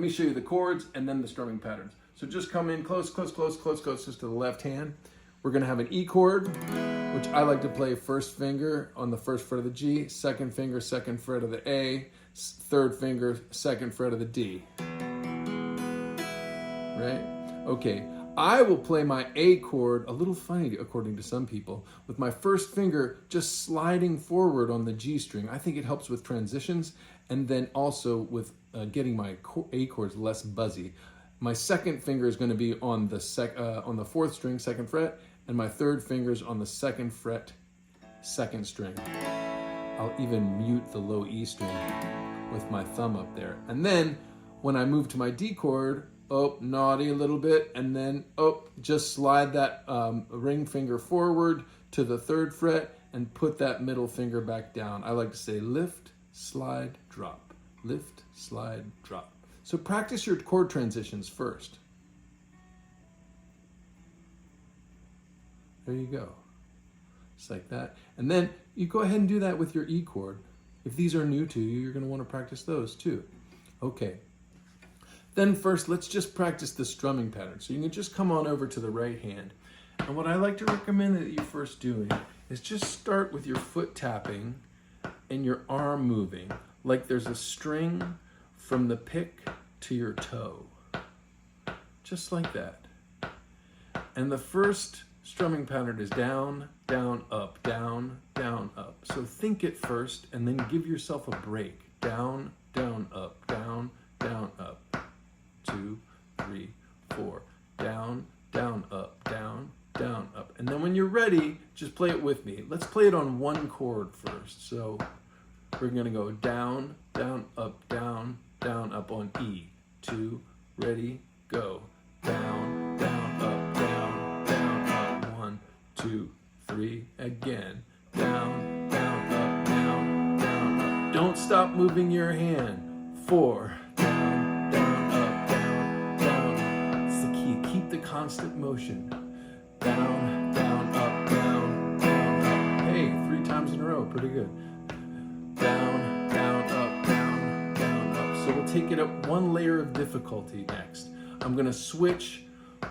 me show you the chords and then the strumming patterns. So just come in close, close, close, close, close, just to the left hand. We're gonna have an E chord, which I like to play first finger on the first fret of the G, second finger, second fret of the A, third finger, second fret of the D. Right? Okay, I will play my A chord, a little funny according to some people, with my first finger just sliding forward on the G string. I think it helps with transitions and then also with getting my A chords less buzzy. My second finger is going to be on the fourth string, second fret, and my third finger is on the second fret, second string. I'll even mute the low E string with my thumb up there. And then when I move to my D chord, naughty a little bit, and then just slide that ring finger forward to the third fret and put that middle finger back down. I like to say lift, slide, drop, lift, slide, drop. So practice your chord transitions first. There you go. Just like that. And then you go ahead and do that with your E chord. If these are new to you, you're going to want to practice those too. Okay. Then first, let's just practice the strumming pattern. So you can just come on over to the right hand. And what I like to recommend that you first doing is just start with your foot tapping and your arm moving, like there's a string from the pick to your toe. Just like that. And the first strumming pattern is down, down, up, down, down, up. So think it first and then give yourself a break. Down, down, up, down, down, up. 2, 3, 4. Down, down, up, down, down, up. And then when you're ready, just play it with me. Let's play it on one chord first. So we're going to go down, down, up, down, down, up on E. 2, ready, go. Down, down, up, down, down, up. 1, 2, 3, again. Down, down, up, down, down, up. Don't stop moving your hand. 4, down, down, up, down, down. It's the key. Keep the constant motion. Down, down, up, down, down, up. Hey, 3 times in a row. Pretty good. Down, down, up, down, down, up. So we'll take it up one layer of difficulty next. I'm going to switch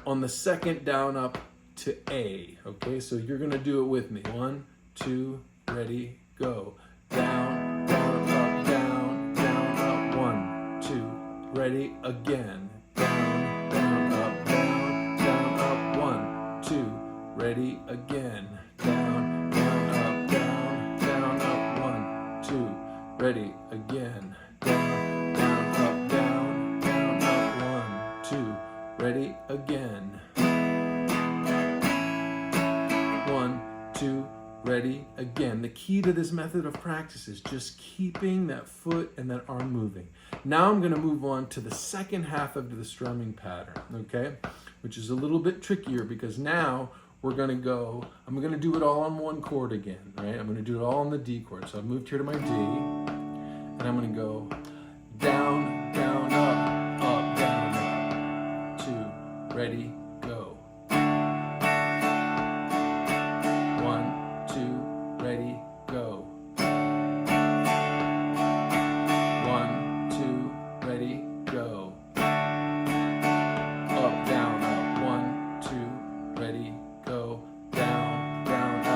on the second down, up to A. Okay, so you're going to do it with me. 1, 2, ready, go. Down, down, up, down, down, up. 1, 2, ready, again. Down, down, up, down, down, up. 1, 2, ready, again. Down, down, up, down, down, up. 1, 2, ready, again. Down, down, up, down, down, up. 1, 2, ready, again. 1, 2, ready, again. The key to this method of practice is just keeping that foot and that arm moving. Now I'm going to move on to the second half of the strumming pattern, okay? Which is a little bit trickier because now we're going to go, I'm going to do it all on one chord again, right? I'm going to do it all on the D chord. So I've moved here to my D, and I'm going to go down, down, up, down, up. 2, ready, go. 1, 2, ready, go. 1, 2, ready, go. Up, down, up. 1, 2, ready, go. Down, down,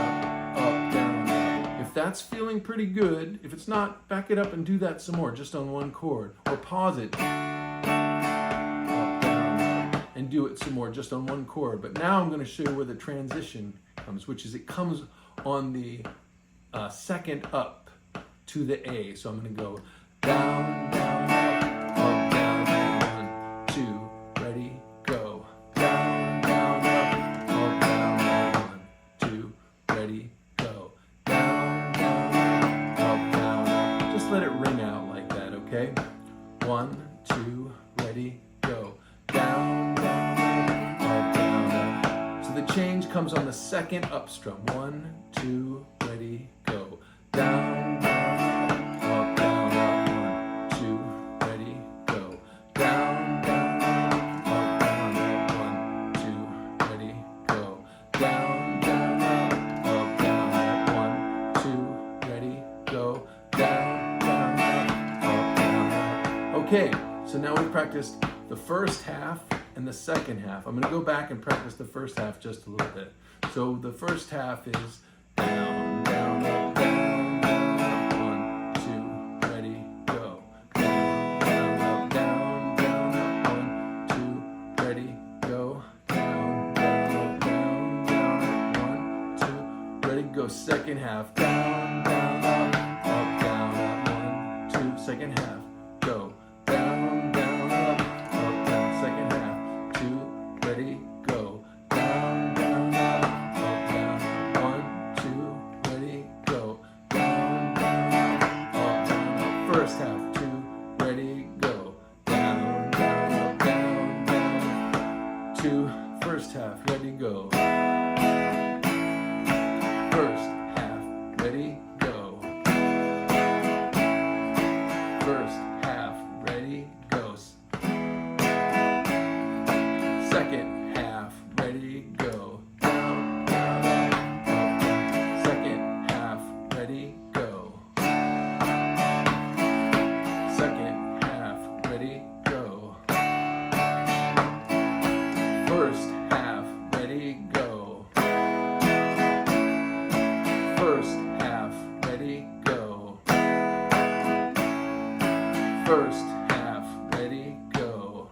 up, down, up. If that's feeling pretty good, if it's not, back it up and do that some more, just on one chord. Or pause it. Up, down, up. And do it some more, just on one chord. But now I'm going to show you where the transition comes, which is it comes on the second up to the A. So I'm going to go down, down, up, down, 1, 2, ready, go. Down, down, up, down, 1, 2, ready, go. Down, down, up, down. Just let it ring out like that, okay? 1, 2, ready, go. Down, down, up, down, up. So the change comes on the second up strum. 1, 2, ready, go. Down, down, up, down, 1, 2, ready, go. Down, down, up, down, 1, 2, ready, go. Down, down, up, down, 1, 2, ready, go. Down, down, up, down. Okay, so now we practiced the first half and the second half. I'm going to go back and practice the first half just a little bit. So the first half is down, down, up, down, down, 1, 2, ready, go. Down, down, up, down, down, up, 1, 2, ready, go. Down, down, up, down, down, up, 1, 2, ready, go. Second half, down, down, up, down, up, 1, 2, second half, go. Down, down, up, down, second half, 2, ready, go. Down, down, up, down, 1, 2, ready, go. Down, down, up, down, first half, 2, ready, go. Down, down, up, down, down, 2, first half, ready, go. First half, ready, go. First half, ready, goes. Second half, ready, go. Down, down, up, down. Second half, ready, go. Second half, ready, go. First half, ready, go. First half, ready, go. First half, ready, go.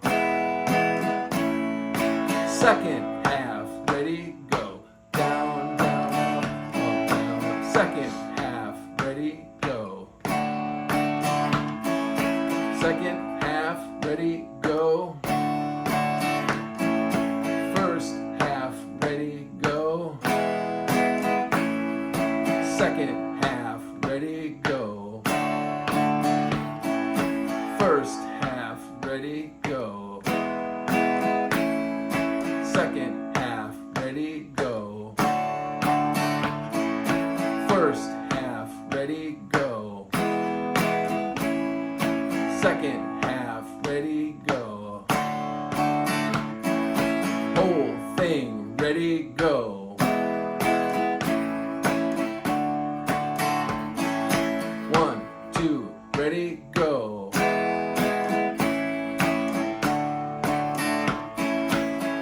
Second half, ready, go. Down, down, up, down. Second half, ready, go. Second half, ready, go. First half, ready, go. Second half, ready, go. First half, ready, go. Second half, ready, go. First half, ready, go. Second half, ready, go. Whole thing, ready, go. One, two, ready, go.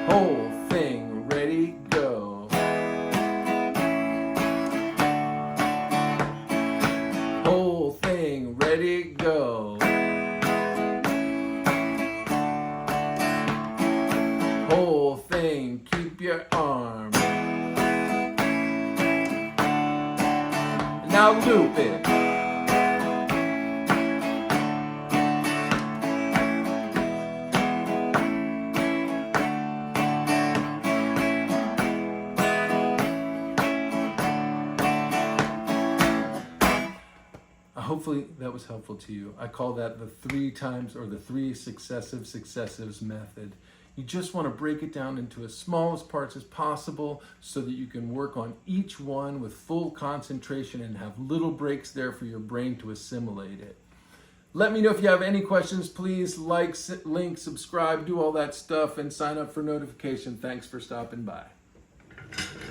Whole thing, ready, go. Whole thing, ready, go. Whole thing, keep your arm. Now loop it. Hopefully that was helpful to you. I call that the 3 times or the 3 successives method. You just want to break it down into as small as parts as possible so that you can work on each one with full concentration and have little breaks there for your brain to assimilate it. Let me know if you have any questions. Please like, link, subscribe, do all that stuff, and sign up for notification. Thanks for stopping by.